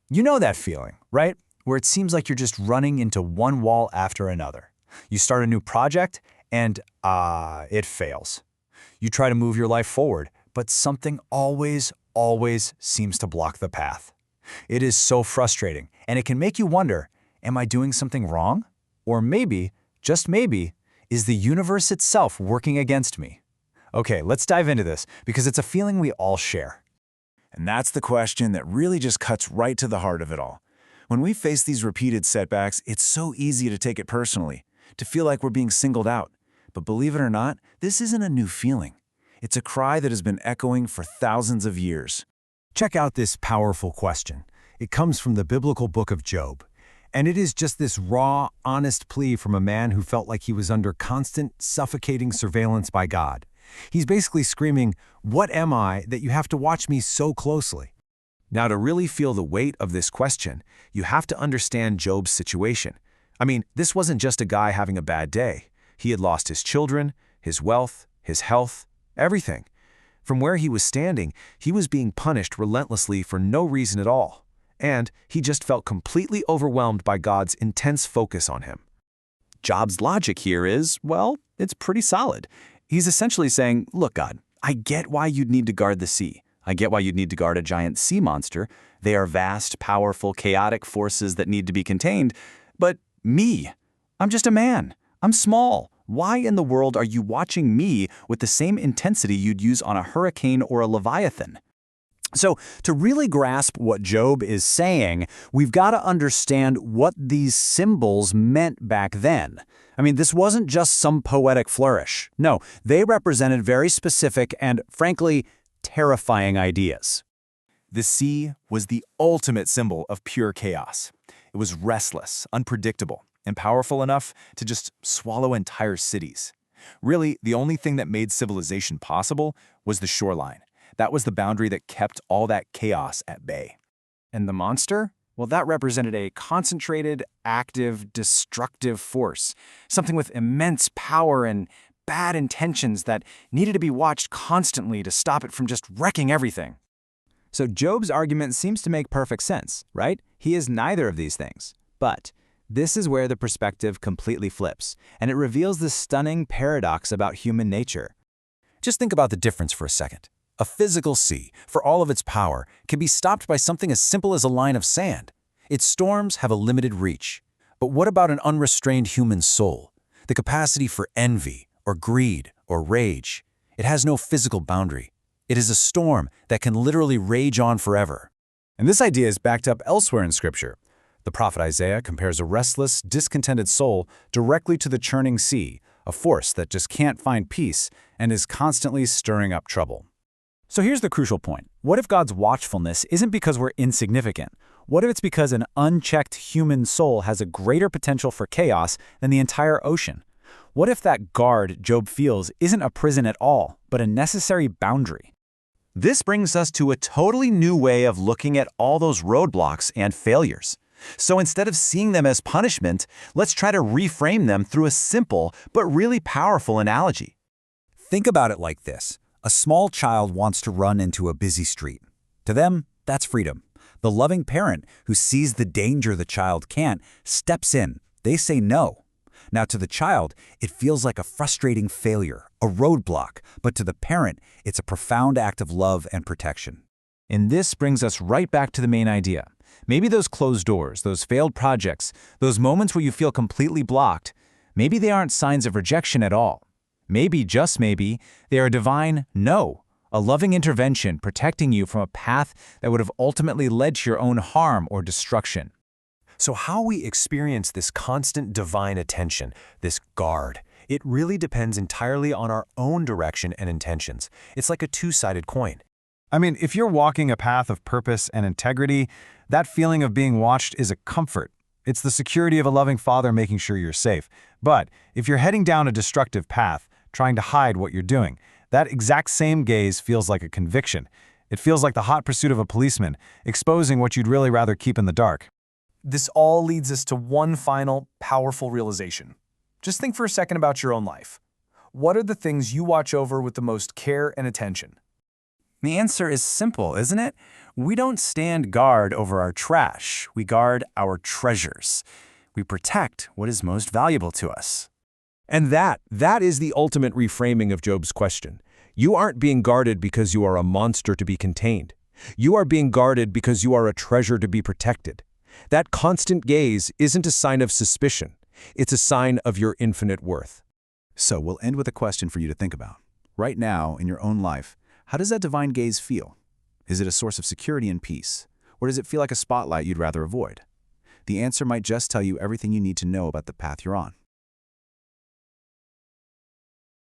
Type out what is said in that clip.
You know that feeling, right? Where it seems like you're just running into one wall after another. You start a new project and, it fails. You try to move your life forward, but something always seems to block the path. It is so frustrating, and it can make you wonder, am I doing something wrong? Or maybe, just maybe, is the universe itself working against me? Okay, let's dive into this, because it's a feeling we all share. And that's the question that really just cuts right to the heart of it all. When we face these repeated setbacks, it's so easy to take it personally, to feel like we're being singled out. But believe it or not, this isn't a new feeling. It's a cry that has been echoing for thousands of years. Check out this powerful question. It comes from the biblical book of Job. And it is just this raw, honest plea from a man who felt like he was under constant, suffocating surveillance by God. He's basically screaming, "What am I that you have to watch me so closely?" Now, to really feel the weight of this question, you have to understand Job's situation. I mean, this wasn't just a guy having a bad day. He had lost his children, his wealth, his health, everything. From where he was standing, he was being punished relentlessly for no reason at all. And he just felt completely overwhelmed by God's intense focus on him. Job's logic here is, well, it's pretty solid. He's essentially saying, look, God, I get why you'd need to guard the sea. I get why you'd need to guard a giant sea monster. They are vast, powerful, chaotic forces that need to be contained. But me, I'm just a man. I'm small. Why in the world are you watching me with the same intensity you'd use on a hurricane or a leviathan? So, to really grasp what Job is saying, we've got to understand what these symbols meant back then. I mean, this wasn't just some poetic flourish. No, they represented very specific and, frankly, terrifying ideas. The sea was the ultimate symbol of pure chaos. It was restless, unpredictable, and powerful enough to just swallow entire cities. Really, the only thing that made civilization possible was the shoreline. That was the boundary that kept all that chaos at bay. And the monster? Well, that represented a concentrated, active, destructive force. Something with immense power and bad intentions that needed to be watched constantly to stop it from just wrecking everything. So Job's argument seems to make perfect sense, right? He is neither of these things. But this is where the perspective completely flips, and it reveals this stunning paradox about human nature. Just think about the difference for a second. A physical sea, for all of its power, can be stopped by something as simple as a line of sand. Its storms have a limited reach. But what about an unrestrained human soul? The capacity for envy, or greed, or rage. It has no physical boundary. It is a storm that can literally rage on forever. And this idea is backed up elsewhere in Scripture. The prophet Isaiah compares a restless, discontented soul directly to the churning sea, a force that just can't find peace and is constantly stirring up trouble. So here's the crucial point. What if God's watchfulness isn't because we're insignificant? What if it's because an unchecked human soul has a greater potential for chaos than the entire ocean? What if that guard Job feels isn't a prison at all, but a necessary boundary? This brings us to a totally new way of looking at all those roadblocks and failures. So instead of seeing them as punishment, let's try to reframe them through a simple but really powerful analogy. Think about it like this. A small child wants to run into a busy street. To them, that's freedom. The loving parent who sees the danger the child can't steps in. They say no. Now to the child, it feels like a frustrating failure, a roadblock, but to the parent, it's a profound act of love and protection. And this brings us right back to the main idea. Maybe those closed doors, those failed projects, those moments where you feel completely blocked, maybe they aren't signs of rejection at all. Maybe, just maybe, they are a divine no, a loving intervention protecting you from a path that would have ultimately led to your own harm or destruction. So how we experience this constant divine attention, this guard, it really depends entirely on our own direction and intentions. It's like a two-sided coin. I mean, if you're walking a path of purpose and integrity, that feeling of being watched is a comfort. It's the security of a loving father making sure you're safe. But if you're heading down a destructive path, trying to hide what you're doing, that exact same gaze feels like a conviction. It feels like the hot pursuit of a policeman, exposing what you'd really rather keep in the dark. This all leads us to one final, powerful realization. Just think for a second about your own life. What are the things you watch over with the most care and attention? The answer is simple, isn't it? We don't stand guard over our trash. We guard our treasures. We protect what is most valuable to us. And that is the ultimate reframing of Job's question. You aren't being guarded because you are a monster to be contained. You are being guarded because you are a treasure to be protected. That constant gaze isn't a sign of suspicion. It's a sign of your infinite worth. So we'll end with a question for you to think about. Right now, in your own life, how does that divine gaze feel? Is it a source of security and peace? Or does it feel like a spotlight you'd rather avoid? The answer might just tell you everything you need to know about the path you're on.